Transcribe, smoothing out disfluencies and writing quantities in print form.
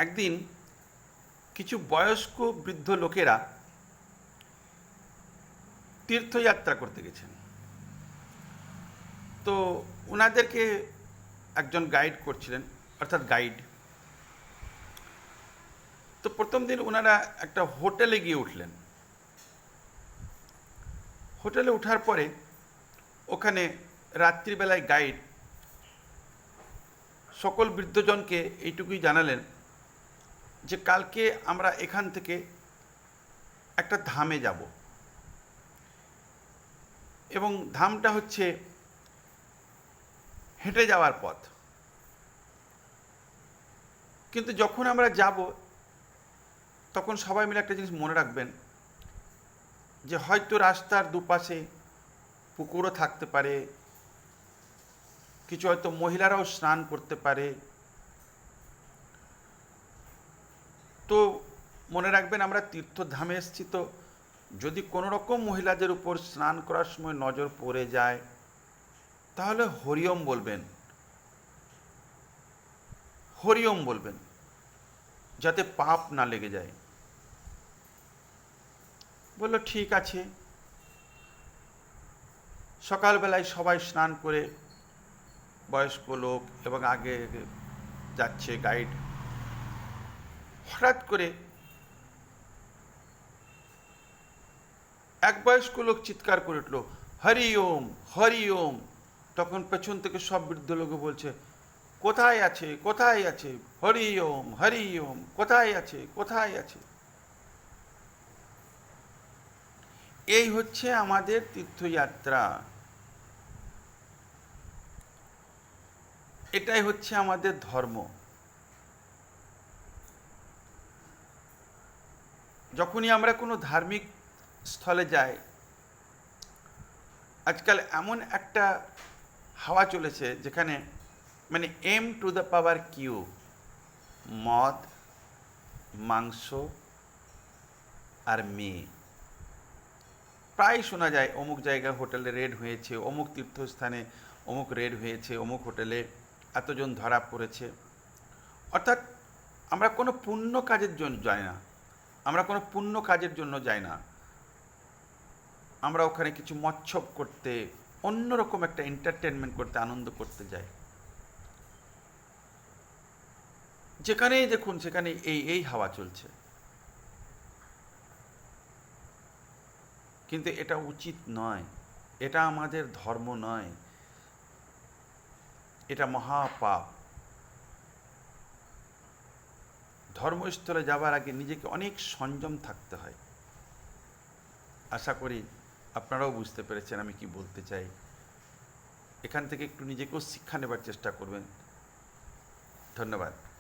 একদিন কিছু বয়স্ক বৃদ্ধ লোকেরা তীর্থযাত্রা করতে গেছেন। তো ওনাদেরকে একজন গাইড করছিলেন, অর্থাৎ গাইড। তো প্রথম দিন ওনারা একটা হোটেলে গিয়ে উঠলেন। হোটেলে ওঠার পরে ওখানে রাত্রিবেলায় গাইড সকল বৃদ্ধজনকে এইটুকুই জানালেন যে কালকে আমরা এখান থেকে একটা ধামে যাব, এবং ধামটা হচ্ছে হেঁটে যাওয়ার পথ। কিন্তু যখন আমরা যাব তখন সবাই মিলে একটা জিনিস মনে রাখবেন, যে হয়তো রাস্তার দুপাশে পুকুরও থাকতে পারে, কিছু হয়তো মহিলারাও স্নান করতে পারে। তো মনে রাখবেন, আমরা তীর্থধামে এসেছি, তো যদি কোনো রকম মহিলাদের উপর স্নান করার সময় নজর পড়ে যায় তাহলে হরিওম বলবেন, হরিওম বলবেন, যাতে পাপ না লেগে যায়। বললো ঠিক আছে। সকালবেলায় সবাই স্নান করে, বয়স্ক লোক এবং আগে যাচ্ছে গাইড। হঠাৎ করে এক বয়স্ক লোক চিৎকার করে উঠল, হরি ওম, হরি ওম। তখন পেছন থেকে সব বৃদ্ধ লোক বলছে, কোথায় আছে, কোথায় আছে, হরি ওম, হরি ওম, কোথায় আছে, কোথায় আছে। এই হচ্ছে আমাদের তীর্থযাত্রা, এটাই হচ্ছে আমাদের ধর্ম। যখনই আমরা কোনো ধার্মিক স্থলে যাই, আজকাল এমন একটা হাওয়া চলেছে যেখানে মানে M to the power Q, মদ, মাংস আর মেয়ে। প্রায় শোনা যায় অমুক জায়গায় হোটেলে রেড হয়েছে, অমুক তীর্থস্থানে অমুক রেড হয়েছে, অমুক হোটেলে এতজন ধরা পড়েছে। অর্থাৎ আমরা কোনো পুণ্য কাজের জন্য যাই না, আমরা কোনো পুণ্য কাজের জন্য যাই না, আমরা ওখানে কিছু মচ্ছব করতে, অন্যরকম একটা এন্টারটেনমেন্ট করতে, আনন্দ করতে যাই। যেখানেই দেখুন সেখানে এই এই হাওয়া চলছে। কিন্তু এটা উচিত নয়, এটা আমাদের ধর্ম নয়, এটা মহাপাপ। ধর্মস্থলে যাবার আগে নিজেকে অনেক সংযম থাকতে হয়। আশা করি আপনারাও বুঝতে পেরেছেন আমি কি বলতে চাই। এখান থেকে একটু নিজেকেও শিক্ষা নেবার চেষ্টা করবেন। ধন্যবাদ।